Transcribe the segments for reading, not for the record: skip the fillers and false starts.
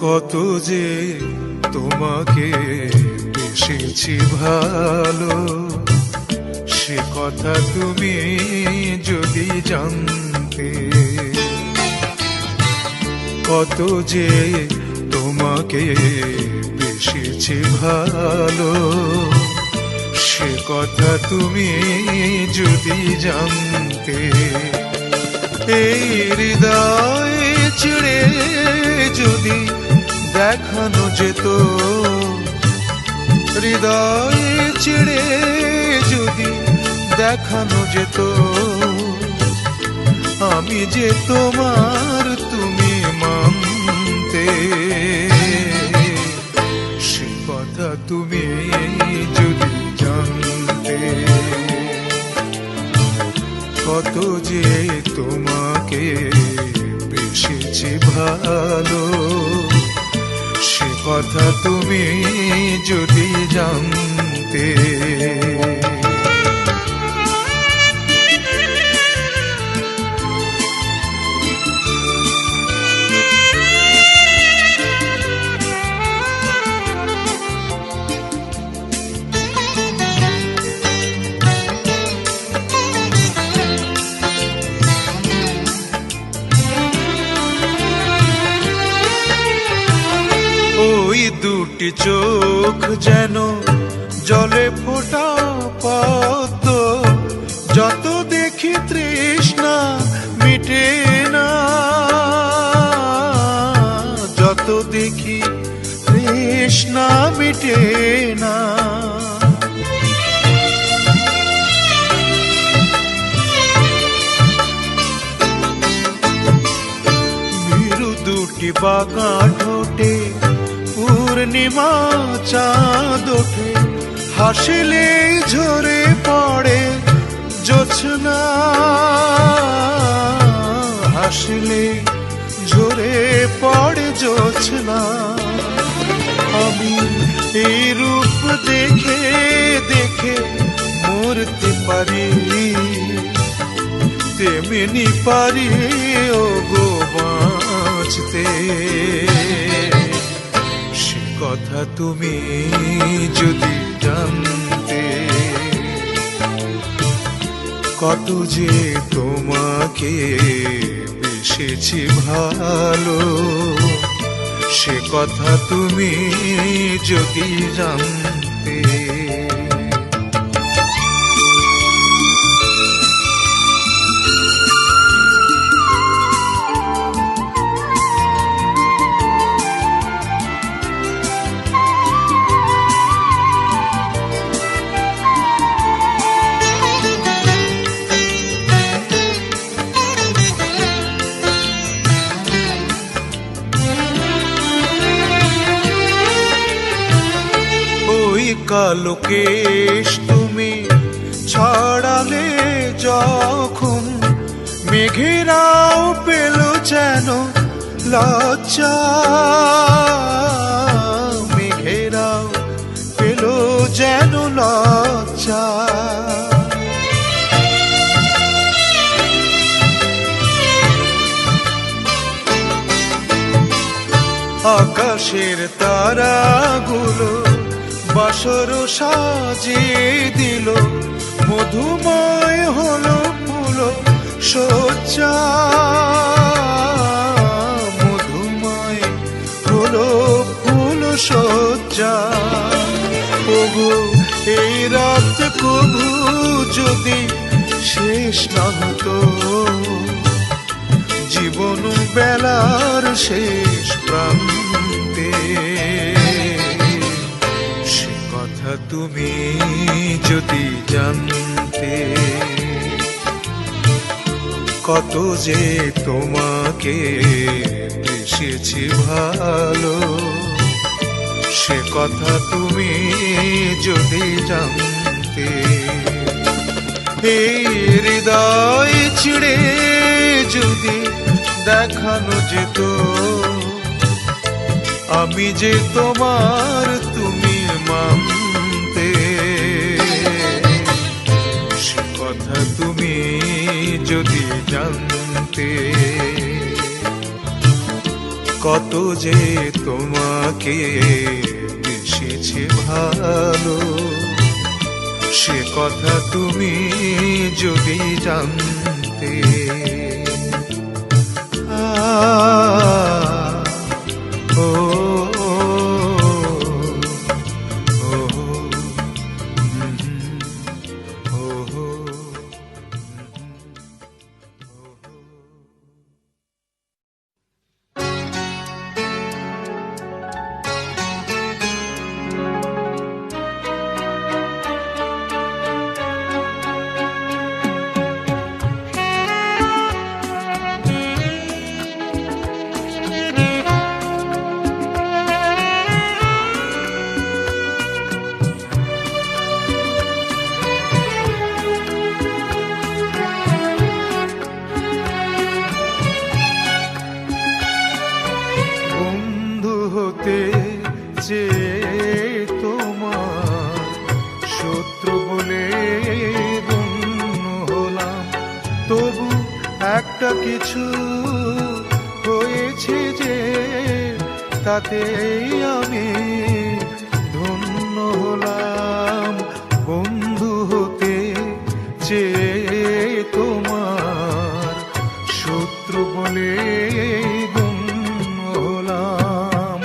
কত যে তোমাকে বেসেছি ভালো, সে কথা তুমি যদি জানতে। কত যে তোমাকে বেসেছি ভালো, সে কথা তুমি যদি জানতে। এই হৃদয় ছিঁড়ে যদি দেখানো যেত, হৃদয় ছিঁড়ে যদি দেখানো যেত, আমি যে তোমার তুমি মানতে। সে কথা তুমি যদি জানতে। কত যে তোমাকে বেসেছি ভালো, সে কথা তুমি যদি জানতে। ওই দুটি চোখ যেন জলে ফোটা পদ্ম, যত দেখি তৃষ্ণা মিটে না, যত দেখি তৃষ্ণা মিটে না। ভীরু দুটি বাঁকা ঠোঁটে পূর্ণিমা চাঁদ ওঠে, হাসিলে ঝরে পড়ে জোছনা, হাসিলে ঝরে পড়ে জোছনা। আমি এই রূপ দেখে দেখে মরতে পারি, তেমনি পারি ও গো বাঁচতে। কথা তুমি যদি জানতে। কত যে তোমাকে বেসেছি ভালো, সে কথা তুমি যদি জানতে। কালো কেশ তুমি ছড়ালে যখন, মেঘেরাও পেল যেন লজ্জা, মেঘেরাও পেল যেন লজ্জা। আকাশের তারাগুলো বাসর সাজিয়ে দিল, মধুময় হলো ফুল সজ্জা, মধুময় হলো ফুল সজ্জা। ওগো এই রাত কবু যদি শেষ না হতো, জীবন বেলার শেষ প্রান্তে। তুমি যদি জানতে। কত যে তোমাকে বেসেছি ভালো, সে কথা তুমি যদি জানতে। এই হৃদয় ছিঁড়ে যদি দেখানো যেত, আমি যে তোমার তুমি মানতে। সে কথা তুমি যদি জানতে। কত যে তোমাকে বেসেছে ভালো, সে কথা তুমি যদি জানতে। ও যে তোমার শত্রু বলে গণ্য হলাম, তবু একটা কিছু হয়েছে যে তাতেই আমি ধন্য হলাম। বন্ধু হতে যে তোমার শত্রু বলে গণ্য হলাম।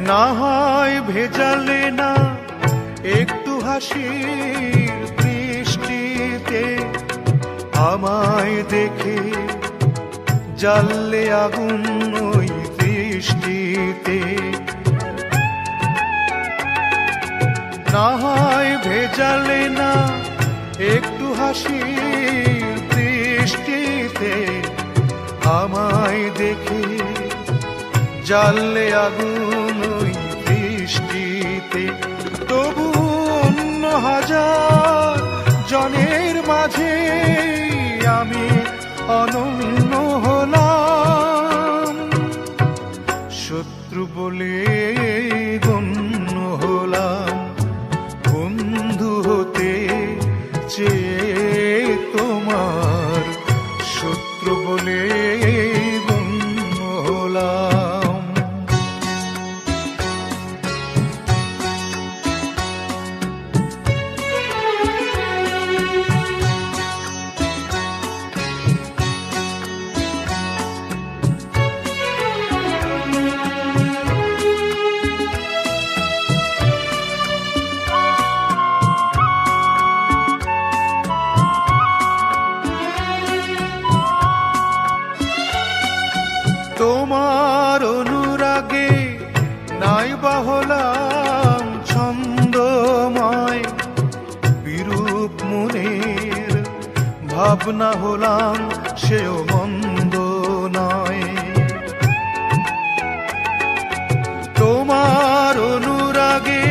না হয় ভেজালে না একটু হাসির বৃষ্টিতে, আমায় দেখে জ্বাললে আগুন ওই দৃষ্টিতে। না হয় ভেজালে না একটু হাসির বৃষ্টিতে, আমায় দেখে জ্বাললে আগুন ওই দৃষ্টিতে। তবু অন্য হাজার জনের মাঝে আমি অনন্য হলাম, শত্রু বলে গণ্য হলাম। বন্ধু হতে চেয়ে তোমার শত্রু বলে গণ্য হলাম। তোমার অনুরাগে নাই বা হলাম ছন্দময়, বিরূপ মনের ভাবনা হলাম সেও মন্দ নয়। তোমার অনুরাগে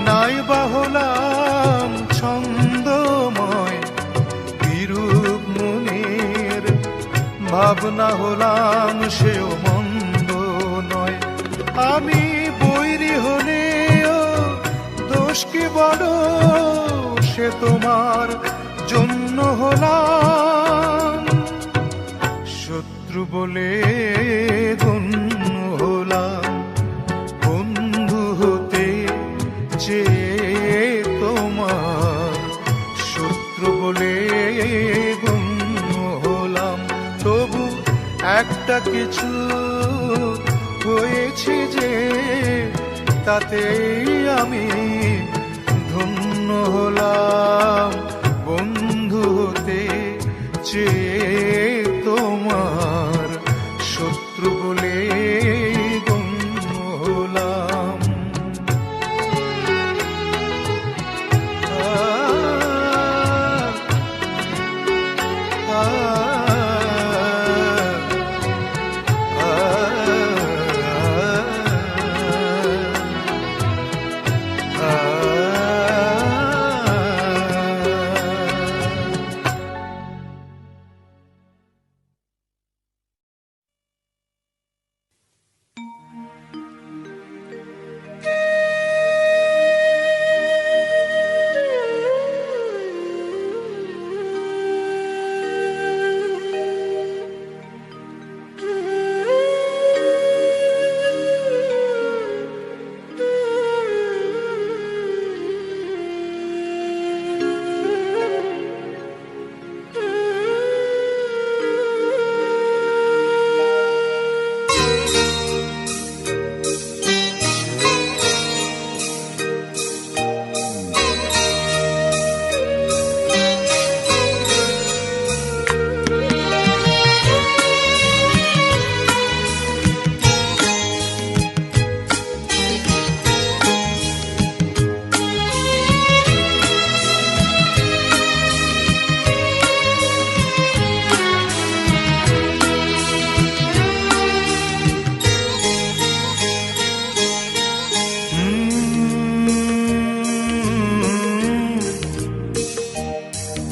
নাই বা হলাম ছন্দময়, বিরূপ মনের ভাবনা হলাম সেও মন্দ নয়। আমি বৈরী হলেও দোষ কি বড়, সে তোমার জন্য হলাম, শত্রু বলে গণ্য হলাম। বন্ধু হতে চেয়ে তোমার শত্রু বলে গণ্য হলাম, তবু একটা কিছু হয়েছে যে তাতেই আমি ধন্য হলাম। বন্ধু হতে চেয়ে তোমার শত্রু বলে গণ্য হলাম।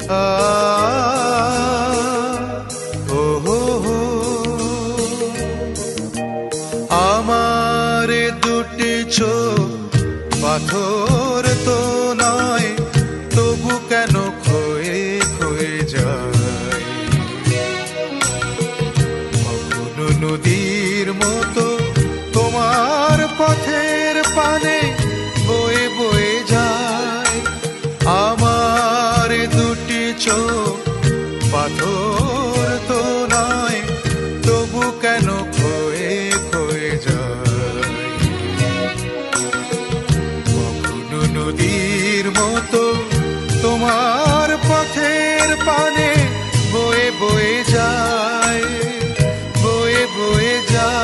আ ও হো হো। আমার দুটি চোখ পাথর তো নয়, তবু কেন ক্ষয়ে ক্ষয়ে যায়। কখনো নদীর মতো তোমার পথের পানে বয়ে বয়ে যায়। আমার দুটি চোখ পাথর তো নয়, তবু কেন ক্ষয়ে ক্ষয়ে যায়। কখনো নদীর মতো তোমার পথের পানে বয়ে বয়ে যায়, বয়ে বয়ে যায়।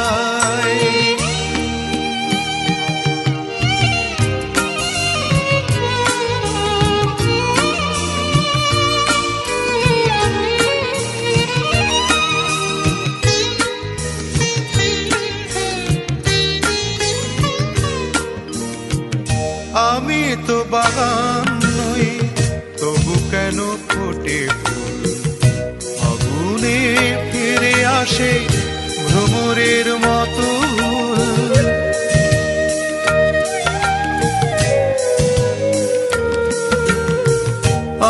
আমি তো বাগান নই, তবু কেন ফোটে ফুল। আগুনে ফিরে আসে ভ্রমরের মতো।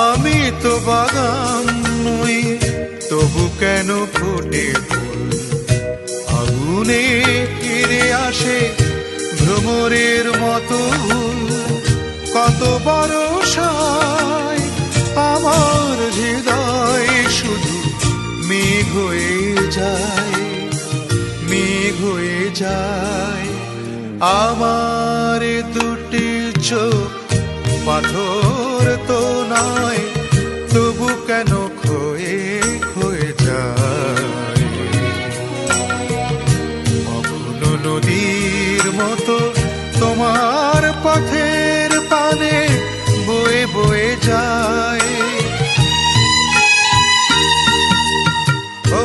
আমি তো বাগান নই, তবু কেন ফোটে ফুল। আগুনে ফিরে আসে ভ্রমরের মতো। কত বরষায় আমার হৃদয় শুধু মেঘ হয়ে যায়, মেঘ হয়ে যায়। আমার দুটি চোখ পাথর তো নয়, তবু কেন ক্ষয়ে ক্ষয়ে যায়। কখনো নদীর মতো তোমার পথের পানে বয়ে বয়ে যায়। ও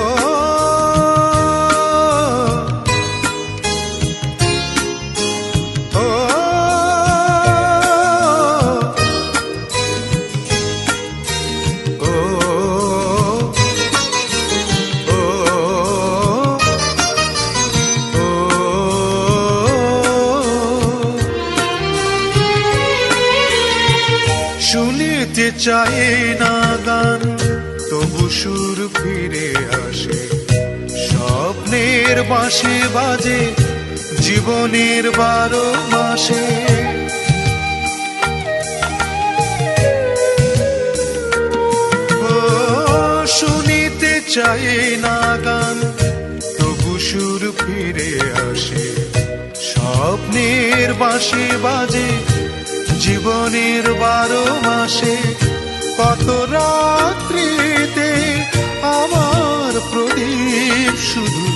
ও ও শুনিতে চাই না গান, তবু সুর ফিরে আসে। স্বপ্নের বাঁশি বাজে জীবনের 12 মাসে। ও শুনিতে চাই না গান, তবু সুর ফিরে আসে। স্বপ্নের বাঁশি বাজে জীবনের 12 মাসে। কত রাত্রিতে আমার প্রদীপ শুধু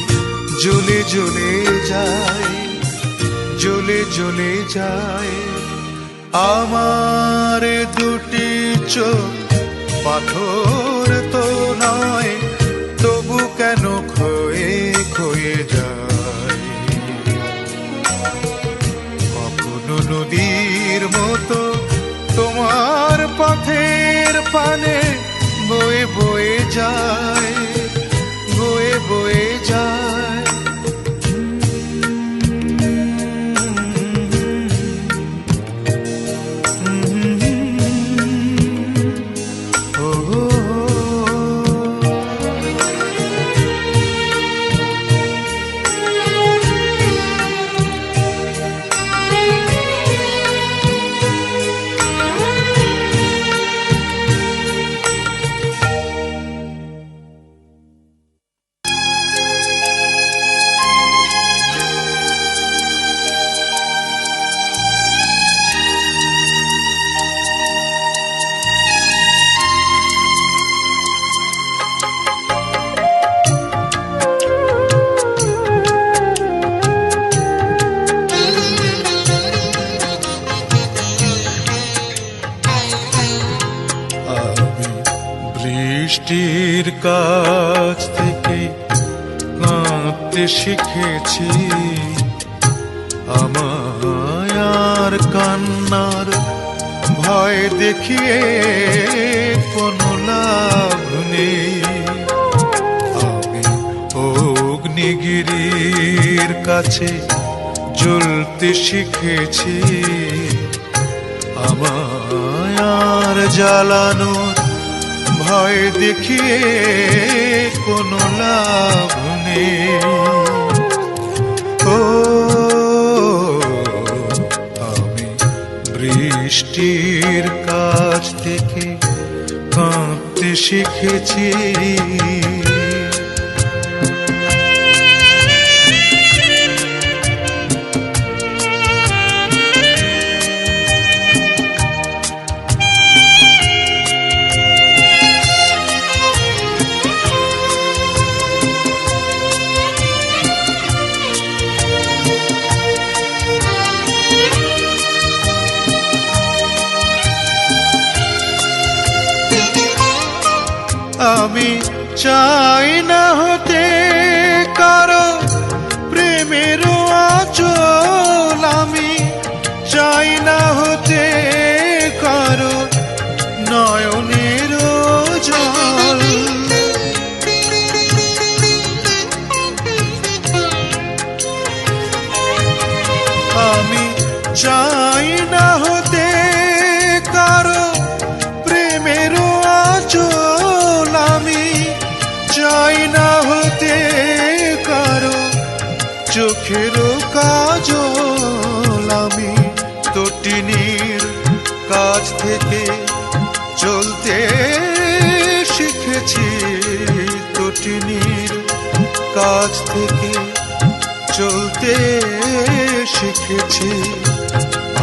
জ্বলে জ্বলে যায়, জ্বলে জ্বলে যায়। আমার দুটি চোখ পাথর তো নয়, তবু কেন ক্ষয়ে ক্ষয়ে যায়। কখনো নদীর মতো তোমার পথের পানে বয়ে বয়ে যায়, বয়ে বয়ে যায়। বৃষ্টির কাছ থেকে কাঁদতে শিখেছি, আমায় আর কান্নার ভয় দেখিয়ে কোনো অগ্নিগিরির কাছে জ্বলতে শিখেছি। আমায় আর জ্বালানোর ভয় দেখিয়ে কোনো লাভ নেই। ও আমি বৃষ্টির কাছ থেকে কাঁদতে শিখেছি। আমি চাই না হতে কারো প্রেমের আঁচল, আমি চাই না হতে কারো নয়নের জল। আমি চাই না হতে কারো প্রেমের আঁচল, আমি চাই না হতে কারো চোখের কাজল। আমি তটিনীর কাছ থেকে চলতে শিখেছি, তটিনীর কাছ থেকে চলতে শিখেছি।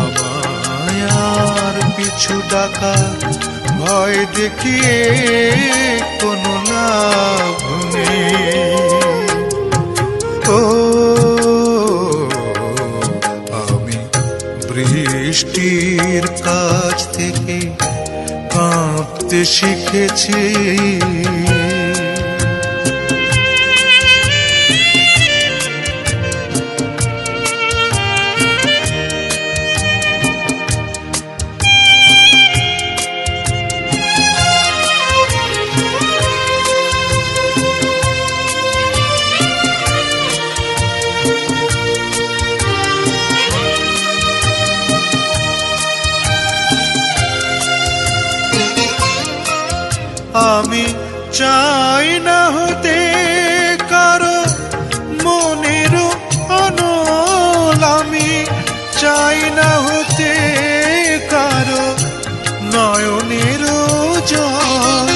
আমায় আর পিছু ডাকা ভয় দেখিয়ে কোনো লাভ নেই। ও আমি বৃষ্টির কাছ থেকে কাঁদতে শিখেছি। আমি চাই না হতে কারো মনের অনল, আমি চাই না হতে কারো নয়নের জল।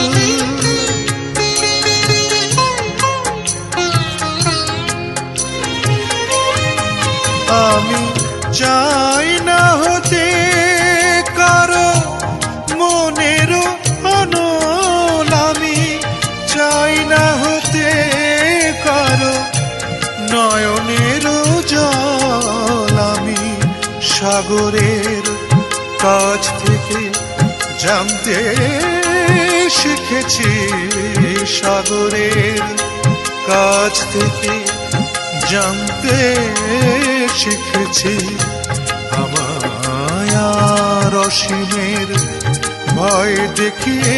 আমি চাই না হতে কারো মনের অনল, আমি চাই না হতে কারো নয়নের জল। আমি সাগরের কাছ থেকে জানতে শিখেছি, সাগরের কাছ থেকে জানতে শিখেছি। আমায় আর অসীমের ভয় দেখিয়ে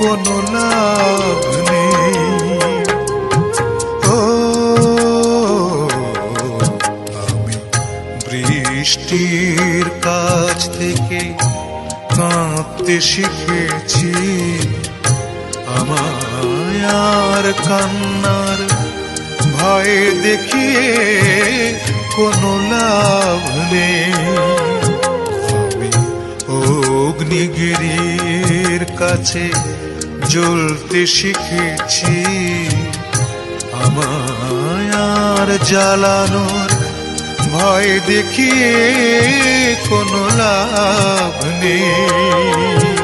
কোনো লাভ নেই। ও আমি বৃষ্টির কাছ থেকে কাঁদতে শিখেছি। আমায় আর কান্নার ভয় দেখিয়ে কোনো লাভ নেই। আমি অগ্নিগিরির কাছে জ্বলতে শিখেছি। আমায় আর জ্বালানোর ভয় দেখিয়ে কোনো লাভ নেই।